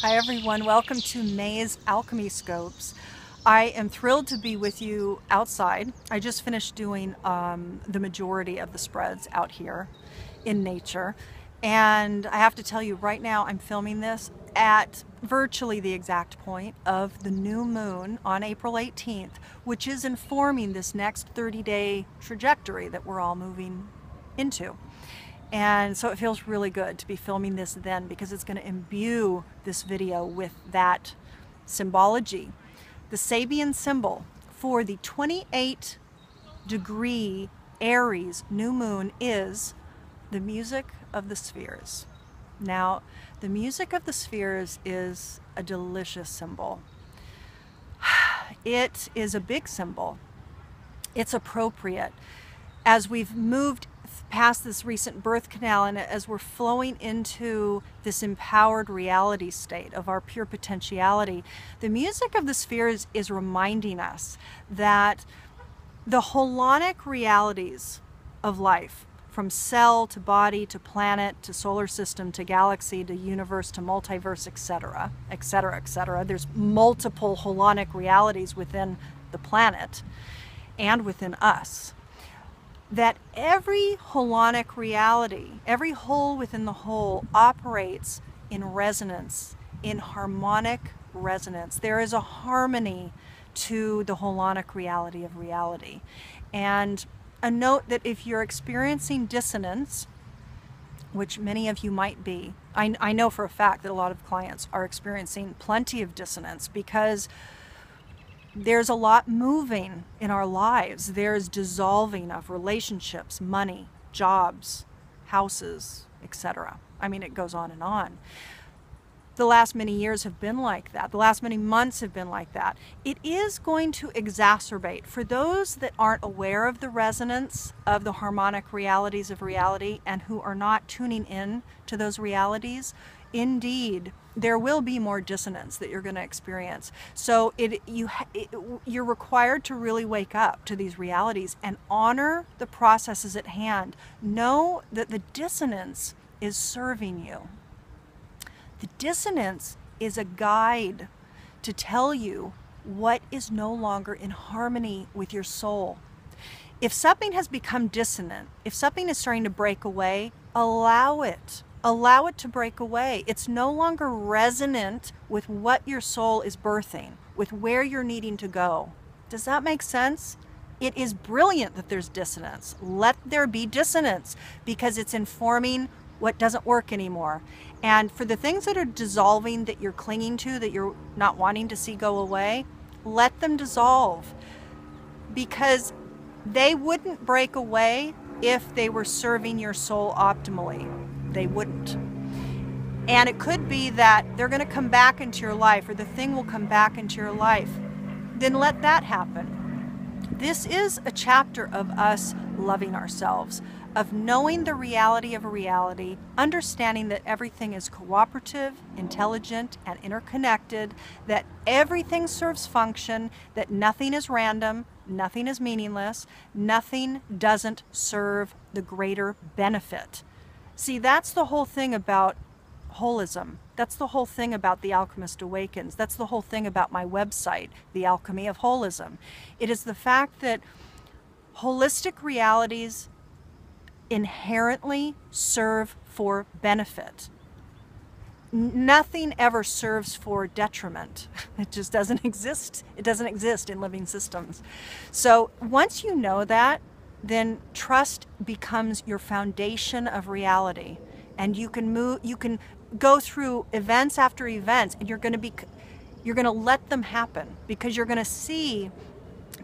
Hi everyone, welcome to May's Alchemy Scopes. I am thrilled to be with you outside. I just finished doing the majority of the spreads out here in nature. And I have to tell you right now, I'm filming this at virtually the exact point of the new moon on April 18th, which is informing this next 30-day trajectory that we're all moving into. And so it feels really good to be filming this then, because it's going to imbue this video with that symbology. The Sabian symbol for the 28-degree Aries new moon is the music of the spheres. Now, the music of the spheres is a delicious symbol. It is a big symbol. It's appropriate. As we've moved past this recent birth canal and as we're flowing into this empowered reality state of our pure potentiality, the music of the spheres is reminding us that the holonic realities of life, from cell to body to planet to solar system to galaxy to universe to multiverse, etc., etc., etc. There's multiple holonic realities within the planet and within us. That every holonic reality, every whole within the whole, operates in resonance, in harmonic resonance. There is a harmony to the holonic reality of reality. And a note that if you're experiencing dissonance, which many of you might be, I know for a fact that a lot of clients are experiencing plenty of dissonance because there's a lot moving in our lives. There's dissolving of relationships, money, jobs, houses, etc. I mean, it goes on and on. The last many years have been like that. The last many months have been like that. It is going to exacerbate. For those that aren't aware of the resonance of the harmonic realities of reality and who are not tuning in to those realities, indeed, there will be more dissonance that you're going to experience. So you're required to really wake up to these realities and honor the processes at hand. Know that the dissonance is serving you. The dissonance is a guide to tell you what is no longer in harmony with your soul. If something has become dissonant, if something is starting to break away, allow it. Allow it to break away. It's no longer resonant with what your soul is birthing, with where you're needing to go. Does that make sense? It is brilliant that there's dissonance. Let there be dissonance because it's informing what doesn't work anymore. And for the things that are dissolving, that you're clinging to, that you're not wanting to see go away, let them dissolve, because they wouldn't break away if they were serving your soul optimally. They wouldn't. And it could be that they're going to come back into your life, or the thing will come back into your life. Then let that happen. This is a chapter of us loving ourselves, of knowing the reality of a reality, understanding that everything is cooperative, intelligent, and interconnected, that everything serves function, that nothing is random, nothing is meaningless, nothing doesn't serve the greater benefit. See, that's the whole thing about holism. That's the whole thing about The Alchemist Awakens. That's the whole thing about my website, The Alchemy of Holism. It is the fact that holistic realities inherently serve for benefit. Nothing ever serves for detriment. It just doesn't exist. It doesn't exist in living systems. So once you know that, then trust becomes your foundation of reality, and you can go through events after events, and you're going to let them happen, because you're going to see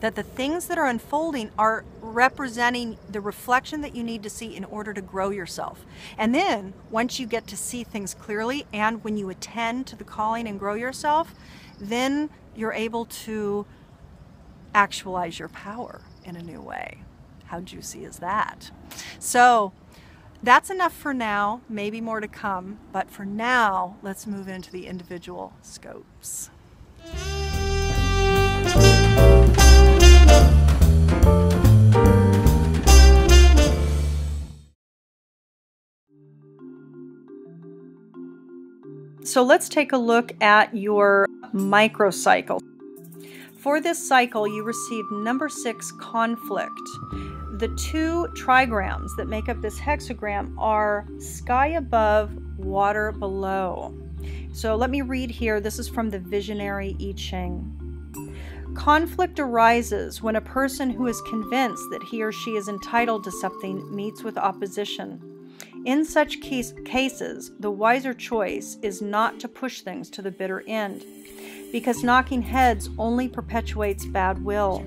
that the things that are unfolding are representing the reflection that you need to see in order to grow yourself. And then once you get to see things clearly, and when you attend to the calling and grow yourself, then you're able to actualize your power in a new way. How juicy is that? So that's enough for now, maybe more to come, but for now, let's move into the individual scopes. So let's take a look at your microcycle. For this cycle, you received number 6, conflict. The 2 trigrams that make up this hexagram are sky above, water below. So let me read here. This is from the Visionary I Ching. Conflict arises when a person who is convinced that he or she is entitled to something meets with opposition. In such cases, the wiser choice is not to push things to the bitter end, because knocking heads only perpetuates bad will.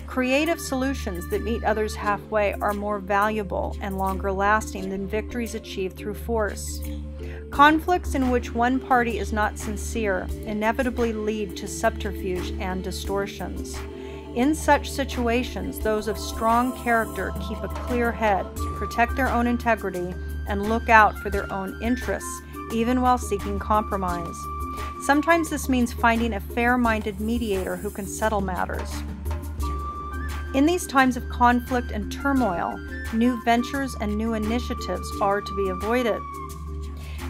Creative solutions that meet others halfway are more valuable and longer lasting than victories achieved through force. Conflicts in which one party is not sincere inevitably lead to subterfuge and distortions. In such situations, those of strong character keep a clear head, protect their own integrity, and look out for their own interests, even while seeking compromise. Sometimes this means finding a fair-minded mediator who can settle matters. In these times of conflict and turmoil, new ventures and new initiatives are to be avoided.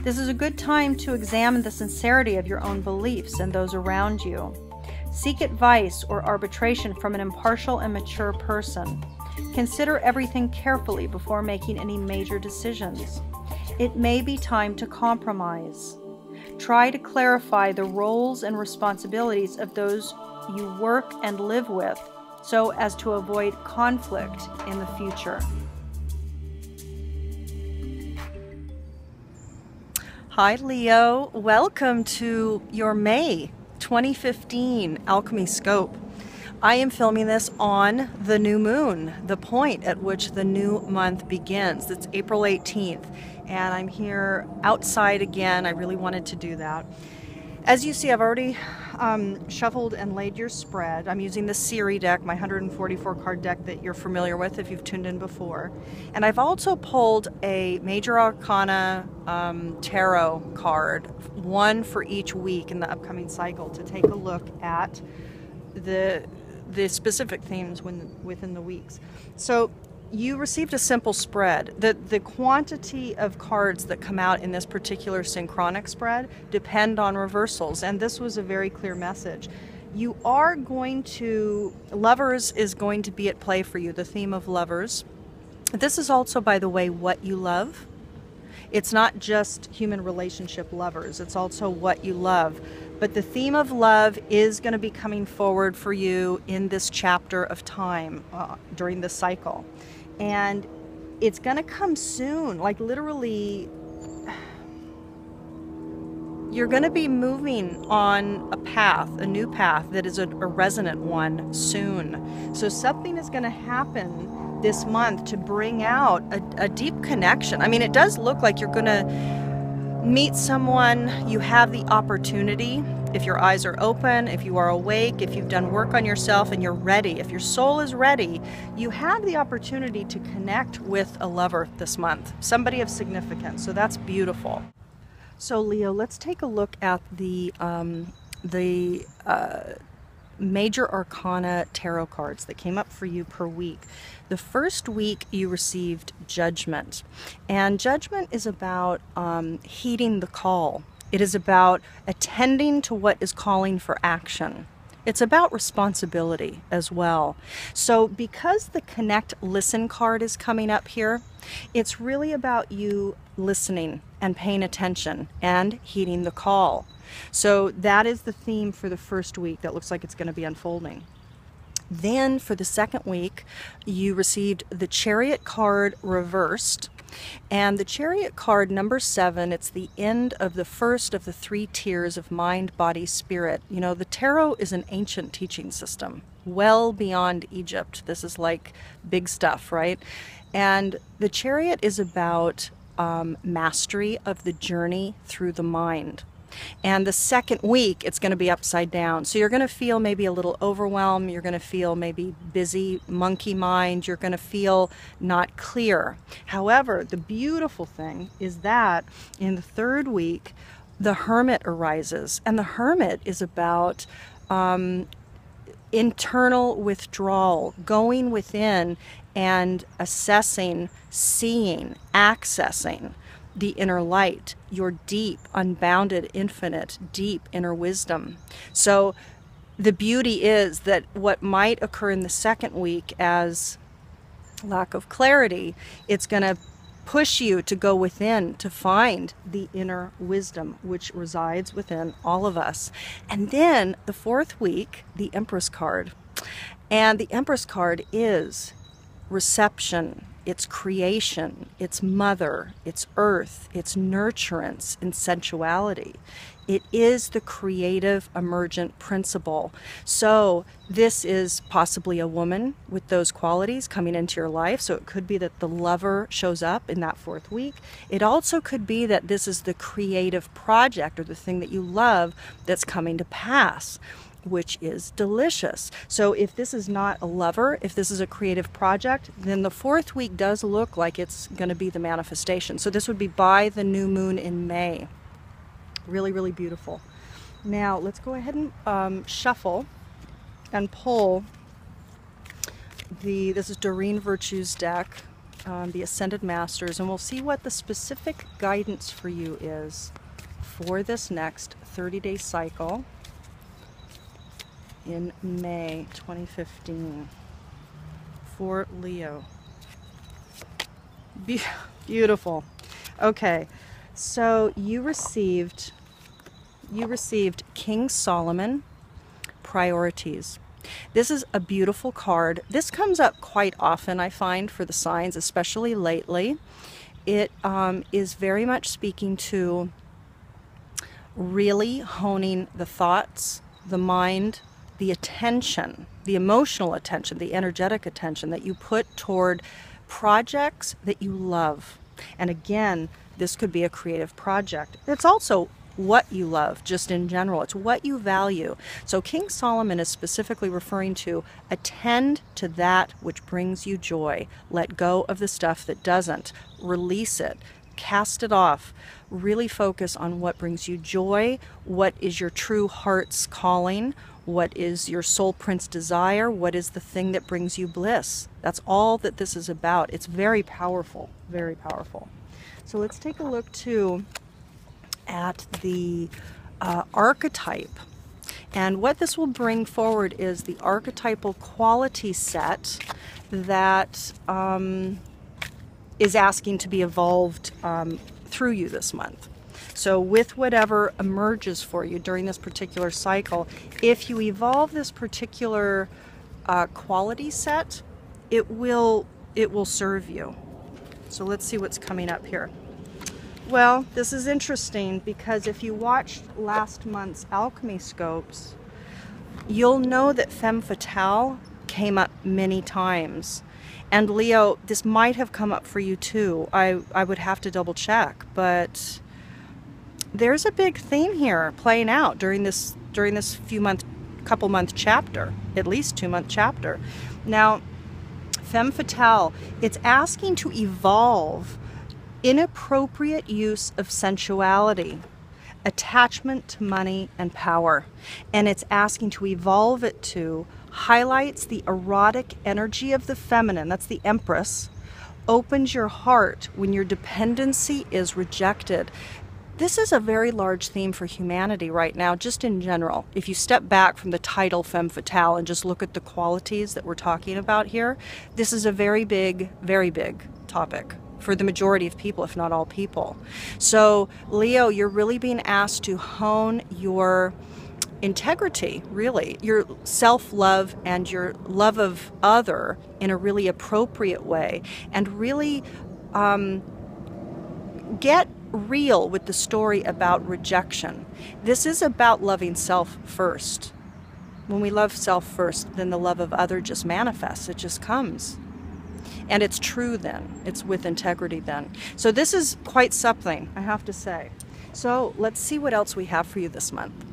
This is a good time to examine the sincerity of your own beliefs and those around you. Seek advice or arbitration from an impartial and mature person. Consider everything carefully before making any major decisions. It may be time to compromise. Try to clarify the roles and responsibilities of those you work and live with so as to avoid conflict in the future. Hi Leo, welcome to your May 2015 Alchemy Scope. I am filming this on the new moon, the point at which the new month begins. It's April 18th, and I'm here outside again. I really wanted to do that. As you see, I've already shuffled and laid your spread. I'm using the Siri deck, my 144 card deck that you're familiar with if you've tuned in before. And I've also pulled a Major Arcana tarot card, one for each week in the upcoming cycle, to take a look at the specific themes within the weeks. So you received a simple spread. The quantity of cards that come out in this particular synchronic spread depend on reversals, and this was a very clear message. You are going to, lovers is going to be at play for you, the theme of lovers. This is also, by the way, what you love. It's not just human relationship lovers, it's also what you love. But the theme of love is going to be coming forward for you in this chapter of time during this cycle. And it's going to come soon, like literally, you're going to be moving on a path, a new path that is a resonant one soon. So something is going to happen this month to bring out a deep connection. I mean, it does look like you're going to meet someone. You have the opportunity, if your eyes are open, if you are awake, if you've done work on yourself and you're ready, if your soul is ready, you have the opportunity to connect with a lover this month, somebody of significance. So that's beautiful. So Leo, let's take a look at the Major Arcana tarot cards that came up for you per week. The first week you received Judgment, and Judgment is about heeding the call. It is about attending to what is calling for action. It's about responsibility as well. So because the Connect Listen card is coming up here, it's really about you listening and paying attention and heeding the call. So that is the theme for the first week that looks like it's going to be unfolding. Then for the second week, you received the Chariot card reversed. And the Chariot card, number 7, it's the end of the first of the 3 tiers of mind, body, spirit. You know, the tarot is an ancient teaching system, well beyond Egypt. This is like big stuff, right? And the Chariot is about mastery of the journey through the mind. And the second week, it's going to be upside down. So you're going to feel maybe a little overwhelmed. You're going to feel maybe busy, monkey mind. You're going to feel not clear. However, the beautiful thing is that in the third week, the Hermit arises. And the Hermit is about internal withdrawal, going within and assessing, seeing, accessing the inner light, your deep, unbounded, infinite, deep inner wisdom. So the beauty is that what might occur in the second week as lack of clarity, it's going to push you to go within to find the inner wisdom which resides within all of us. And then the fourth week, the Empress card. And the Empress card is reception, it's creation, it's mother, it's earth, it's nurturance and sensuality. It is the creative emergent principle. So this is possibly a woman with those qualities coming into your life. So it could be that the lover shows up in that fourth week. It also could be that this is the creative project or the thing that you love that's coming to pass, which is delicious. So if this is not a lover, if this is a creative project, then the fourth week does look like it's going to be the manifestation. So this would be by the new moon in May. Really, really beautiful. Now let's go ahead and shuffle and pull this is Doreen Virtue's deck, the Ascended Masters, and we'll see what the specific guidance for you is for this next 30-day cycle in May 2015 for Leo. Beautiful. Okay, so you received King Solomon, Priorities. This is a beautiful card. This comes up quite often, I find, for the signs, especially lately. It is very much speaking to really honing the thoughts, the mind, the attention, the emotional attention, the energetic attention that you put toward projects that you love. And again, this could be a creative project. It's also what you love, just in general. It's what you value. So King Solomon is specifically referring to attend to that which brings you joy. Let go of the stuff that doesn't. Release it. Cast it off. Really focus on what brings you joy, what is your true heart's calling, what is your soul prince desire, what is the thing that brings you bliss. That's all that this is about. It's very powerful, very powerful. So let's take a look too at the archetype. And what this will bring forward is the archetypal quality set that is asking to be evolved through you this month. So with whatever emerges for you during this particular cycle, if you evolve this particular quality set, it will serve you. So let's see what's coming up here. Well, this is interesting because if you watched last month's Alchemy Scopes, you'll know that femme fatale came up many times. And Leo, this might have come up for you too. I would have to double check, but there's a big theme here playing out during this couple month chapter, at least 2-month chapter. Now, femme fatale, it's asking to evolve inappropriate use of sensuality, attachment to money and power, and it's asking to evolve it to highlights the erotic energy of the feminine, that's the Empress, opens your heart when your dependency is rejected. This is a very large theme for humanity right now, just in general. If you step back from the title femme fatale and just look at the qualities that we're talking about here, this is a very big topic for the majority of people, if not all people. So Leo, you're really being asked to hone your integrity, really, your self-love and your love of other in a really appropriate way, and really get real with the story about rejection. This is about loving self first. When we love self first, then the love of other just manifests. It just comes. And it's true then. It's with integrity then. So this is quite something, I have to say. So let's see what else we have for you this month.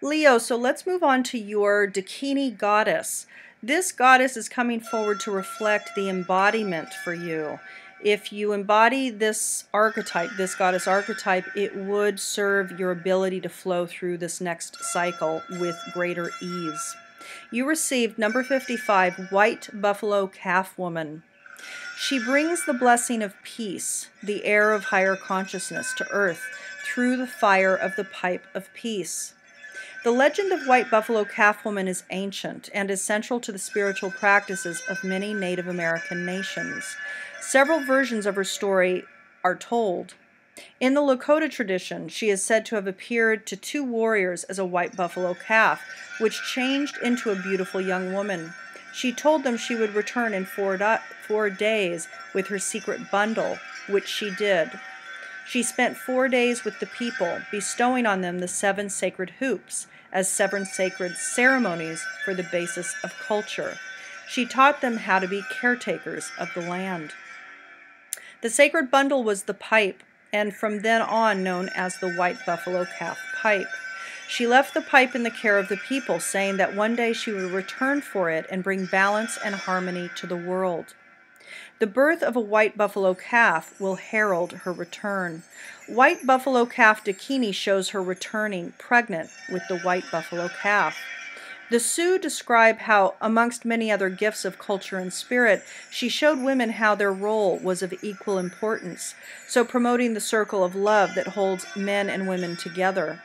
Leo, so let's move on to your Dakini goddess. This goddess is coming forward to reflect the embodiment for you. If you embody this archetype, this goddess archetype, it would serve your ability to flow through this next cycle with greater ease. You received number 55, White Buffalo Calf Woman. She brings the blessing of peace, the air of higher consciousness to earth through the fire of the pipe of peace. The legend of White Buffalo Calf Woman is ancient and is central to the spiritual practices of many Native American nations. Several versions of her story are told. In the Lakota tradition, she is said to have appeared to two warriors as a white buffalo calf, which changed into a beautiful young woman. She told them she would return in 4 days with her secret bundle, which she did. She spent 4 days with the people, bestowing on them the 7 sacred hoops as 7 sacred ceremonies for the basis of culture. She taught them how to be caretakers of the land. The sacred bundle was the pipe, and from then on known as the White Buffalo Calf Pipe. She left the pipe in the care of the people, saying that one day she would return for it and bring balance and harmony to the world. The birth of a white buffalo calf will herald her return. White Buffalo Calf Dakini shows her returning, pregnant with the white buffalo calf. The Sioux describe how, amongst many other gifts of culture and spirit, she showed women how their role was of equal importance, so promoting the circle of love that holds men and women together.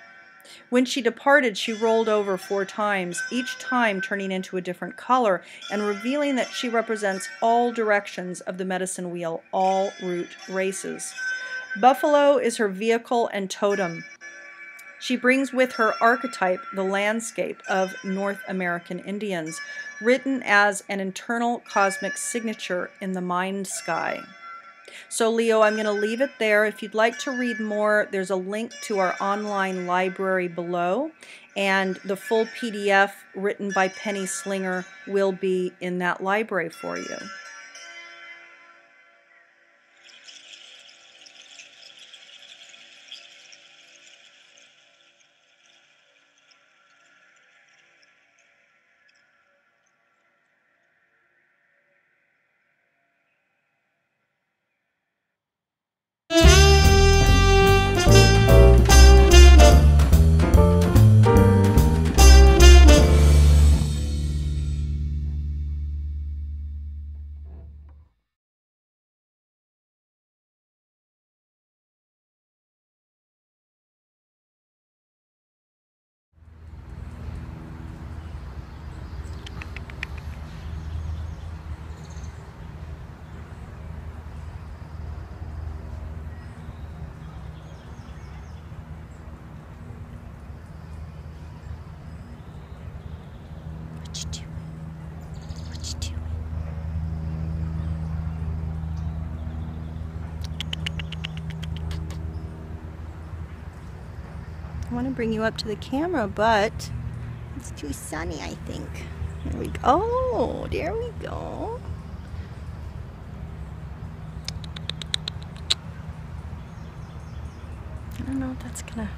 When she departed, she rolled over 4 times, each time turning into a different color and revealing that she represents all directions of the medicine wheel, all root races. Buffalo is her vehicle and totem. She brings with her archetype the landscape of North American Indians, written as an internal cosmic signature in the mind sky. So Leo, I'm going to leave it there. If you'd like to read more, there's a link to our online library below, and the full PDF written by Penny Slinger will be in that library for you. I want to bring you up to the camera, but it's too sunny, I think. There we go. Oh, there we go. I don't know if that's gonna...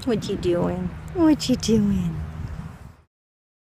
What you doing? What you doing?